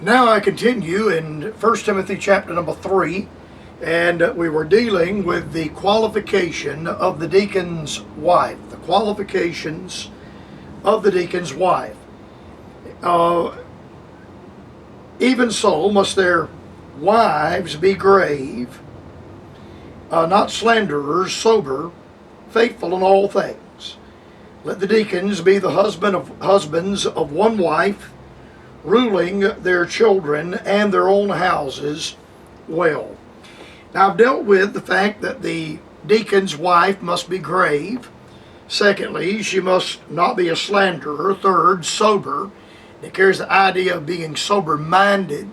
Now I continue in 1 Timothy chapter number 3, and we were dealing with the qualification of the deacon's wife. The qualifications of the deacon's wife. Even so must their wives be grave, not slanderers, sober, faithful in all things. Let the deacons be the husbands of one wife, ruling their children and their own houses well. Now, I've dealt with the fact that the deacon's wife must be grave. Secondly, she must not be a slanderer. Third, sober. It carries the idea of being sober-minded.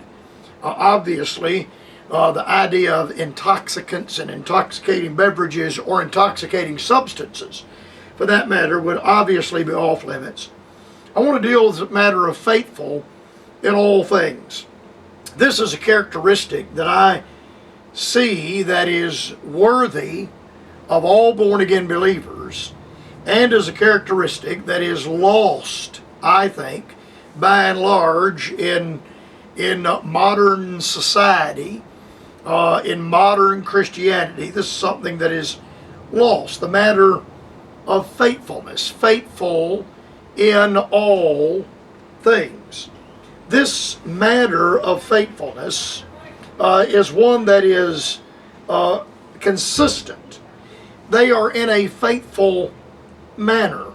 Obviously, the idea of intoxicants and intoxicating beverages or intoxicating substances, for that matter, would obviously be off limits. I want to deal with the matter of faithful in all things. This is a characteristic that I see that is worthy of all born-again believers, and is a characteristic that is lost, I think, by and large in modern society, in modern Christianity. This is something that is lost. The matter of faithfulness, faithful in all things. This matter of faithfulness is one that is consistent. They are in a faithful manner.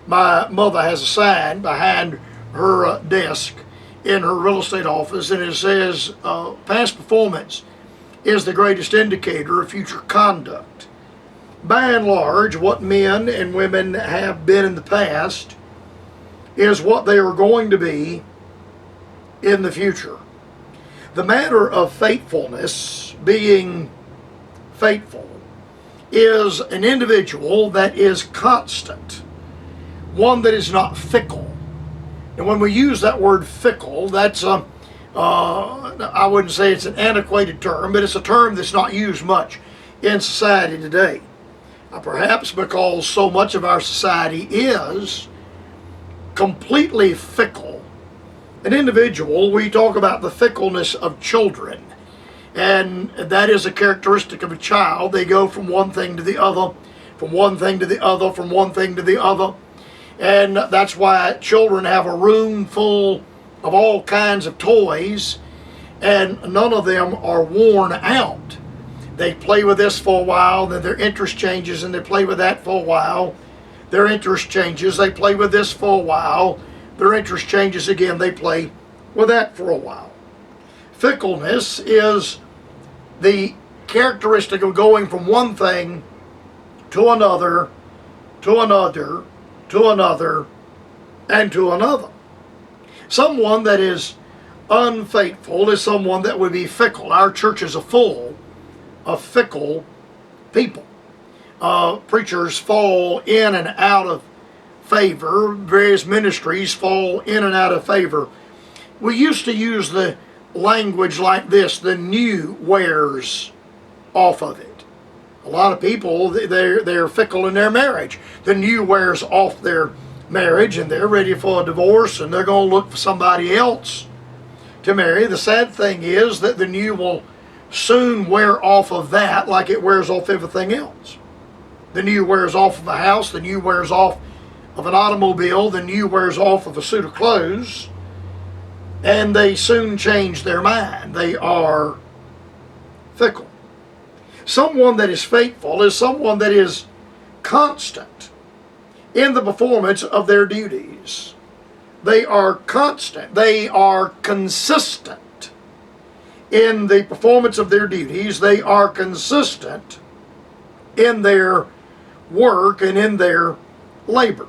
My mother has a sign behind her desk in her real estate office, and it says, past performance is the greatest indicator of future conduct. By and large, what men and women have been in the past is what they are going to be in the future. The matter of faithfulness, being faithful, is an individual that is constant, one that is not fickle. And when we use that word fickle, that's I wouldn't say it's an antiquated term, but it's a term that's not used much in society today. Perhaps because so much of our society is completely fickle. An individual, we talk about the fickleness of children, and that is a characteristic of a child. They go from one thing to the other, from one thing to the other, from one thing to the other. And that's why children have a room full of all kinds of toys, and none of them are worn out. They play with this for a while, then their interest changes, and they play with that for a while. Their interest changes, they play with this for a while. Their interest changes again, they play with that for a while. Fickleness is the characteristic of going from one thing to another, to another, to another, and to another. Someone that is unfaithful is someone that would be fickle. Our churches are full of fickle people. Preachers fall in and out of favor. Various ministries fall in and out of favor. We used to use the language like this: the new wears off of it. A lot of people, they're fickle in their marriage. The new wears off their marriage, and they're ready for a divorce, and they're going to look for somebody else to marry. The sad thing is that the new will soon wear off of that, like it wears off everything else. The new wears off of a house, the new wears off of an automobile, the new wears off of a suit of clothes, and they soon change their mind. They are fickle. Someone that is faithful is someone that is constant in the performance of their duties. They are constant. They are consistent in the performance of their duties. They are consistent in their work and in their labor.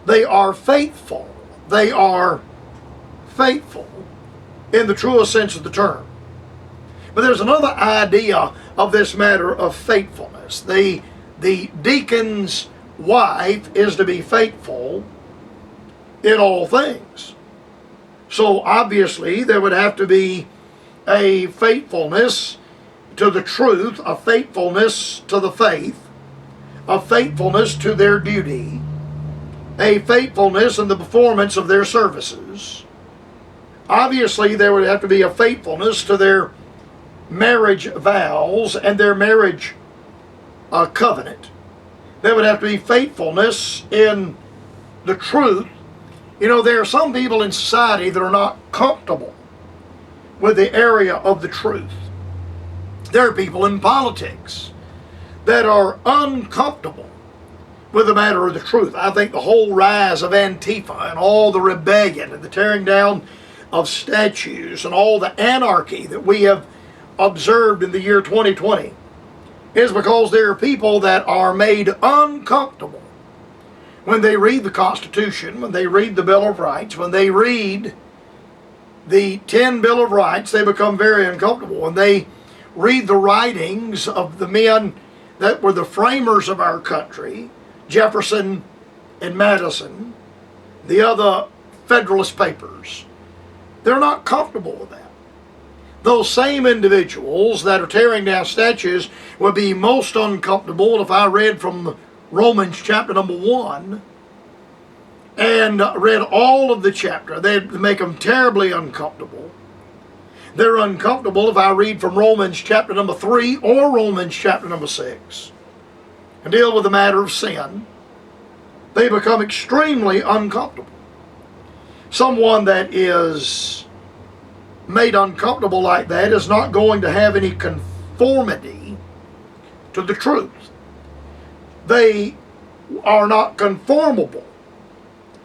They are faithful. They are faithful in the truest sense of the term. But there's another idea of this matter of faithfulness. The deacon's wife is to be faithful in all things. So obviously there would have to be a faithfulness to the truth, a faithfulness to the faith, a faithfulness to their duty, a faithfulness in the performance of their services, Obviously, there would have to be a faithfulness to their marriage vows and their marriage covenant. There would have to be faithfulness in the truth. You know, there are some people in society that are not comfortable with the area of the truth. There are people in politics that are uncomfortable with the matter of the truth. I think the whole rise of Antifa and all the rebellion and the tearing down of statues and all the anarchy that we have observed in the year 2020 is because there are people that are made uncomfortable when they read the Constitution, when they read the Bill of Rights, when they read the 10 Bill of Rights. They become very uncomfortable. When they read the writings of the men that were the framers of our country, Jefferson and Madison, the other Federalist Papers, they're not comfortable with that. Those same individuals that are tearing down statues would be most uncomfortable if I read from Romans chapter number 1 and read all of the chapter. They'd make them terribly uncomfortable. They're uncomfortable if I read from Romans chapter number 3 or Romans chapter number 6 and deal with the matter of sin. They become extremely uncomfortable. Someone that is made uncomfortable like that is not going to have any conformity to the truth. They are not conformable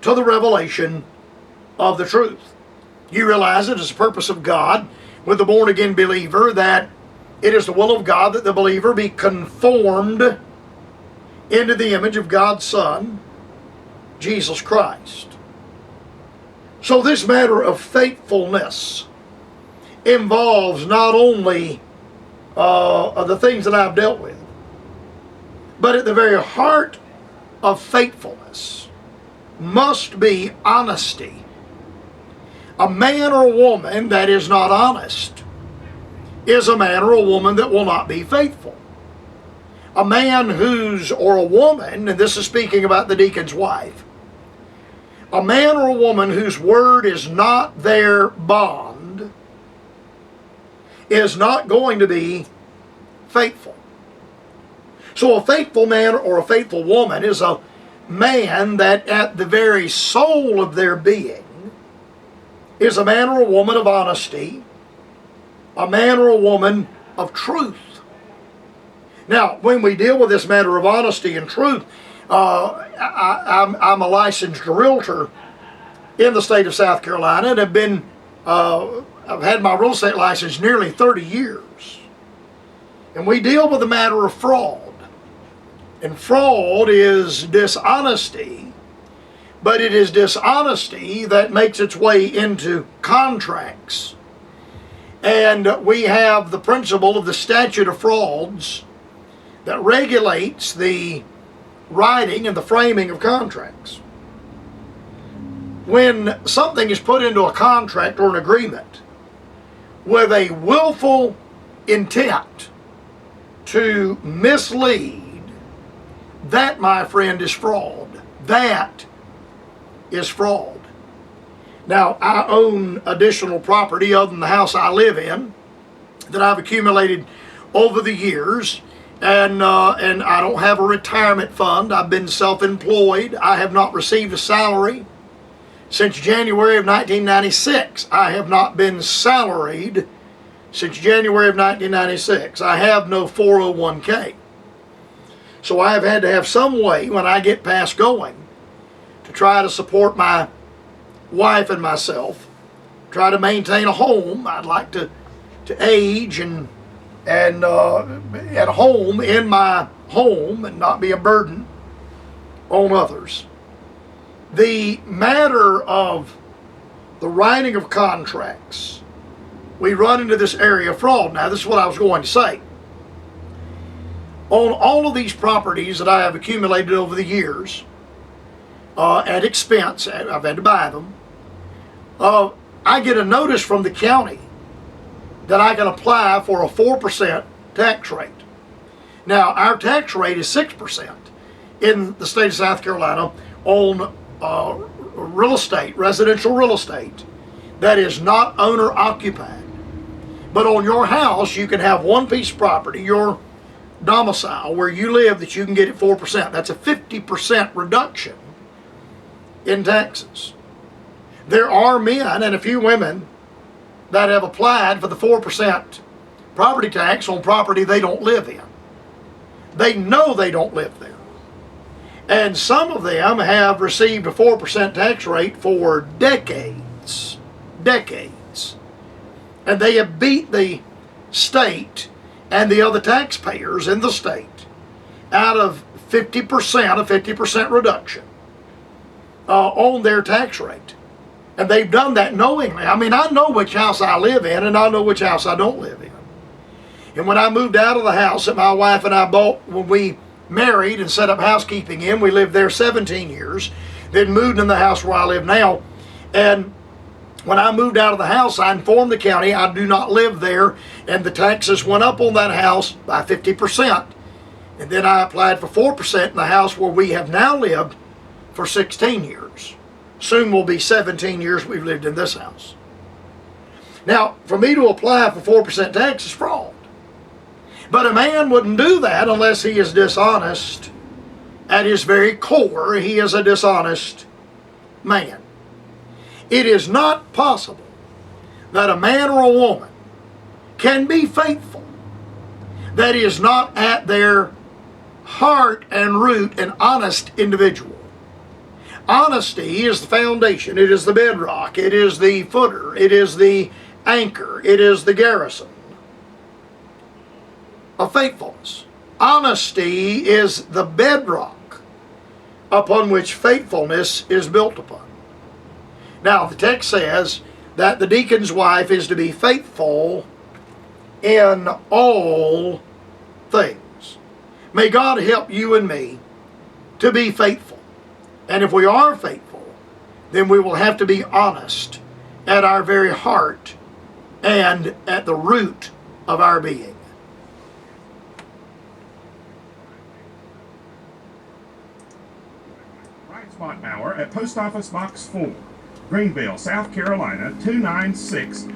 to the revelation of the truth. You realize it is the purpose of God with the born-again believer that it is the will of God that the believer be conformed into the image of God's Son, Jesus Christ. So this matter of faithfulness involves not only the things that I've dealt with, but at the very heart of faithfulness must be honesty. A man or a woman that is not honest is a man or a woman that will not be faithful. A man or a woman, and this is speaking about the deacon's wife, a man or a woman whose word is not their bond is not going to be faithful. So a faithful man or a faithful woman is a man that at the very soul of their being is a man or a woman of honesty, a man or a woman of truth. Now, when we deal with this matter of honesty and truth, I'm a licensed realtor in the state of South Carolina and I've had my real estate license nearly 30 years. And we deal with the matter of fraud. And fraud is dishonesty, but it is dishonesty that makes its way into contracts. And we have the principle of the statute of frauds that regulates the writing and the framing of contracts. When something is put into a contract or an agreement with a willful intent to mislead, that, my friend, is fraud. That is fraud. Now, I own additional property other than the house I live in that I've accumulated over the years, and I don't have a retirement fund. I've been self-employed. I have not received a salary since January of 1996. I have not been salaried since January of 1996. I have no 401k. So I have had to have some way when I get past going to try to support my wife and myself, try to maintain a home. I'd like to age and at home, in my home, and not be a burden on others. The matter of the writing of contracts, we run into this area of fraud. Now, this is what I was going to say. On all of these properties that I have accumulated over the years, at expense, I've had to buy them, I get a notice from the county that I can apply for a 4% tax rate. Now, our tax rate is 6% in the state of South Carolina on real estate, residential real estate, that is not owner occupied. But on your house, you can have one piece of property, your domicile, where you live, that you can get at 4%. That's a 50% reduction in taxes. There are men and a few women that have applied for the 4% property tax on property they don't live in. They know they don't live there. And some of them have received a 4% tax rate for decades. Decades. And they have beat the state and the other taxpayers in the state out of 50%, a 50% reduction on their tax rate. And they've done that knowingly. I mean, I know which house I live in, and I know which house I don't live in. And when I moved out of the house that my wife and I bought when we married and set up housekeeping in, we lived there 17 years, then moved in the house where I live now. And when I moved out of the house, I informed the county I do not live there, and the taxes went up on that house by 50%. And then I applied for 4% in the house where we have now lived for 16 years. Soon will be 17 years we've lived in this house. Now, for me to apply for 4% tax is fraud. But a man wouldn't do that unless he is dishonest. At his very core, he is a dishonest man. It is not possible that a man or a woman can be faithful that is not at their heart and root an honest individual. Honesty is the foundation. It is the bedrock. It is the footer. It is the anchor. It is the garrison of faithfulness. Honesty is the bedrock upon which faithfulness is built upon. Now, the text says that the deacon's wife is to be faithful in all things. May God help you and me to be faithful. And if we are faithful, then we will have to be honest at our very heart and at the root of our being. Right spot hour at Post Office Box 4, Greenville, South Carolina 296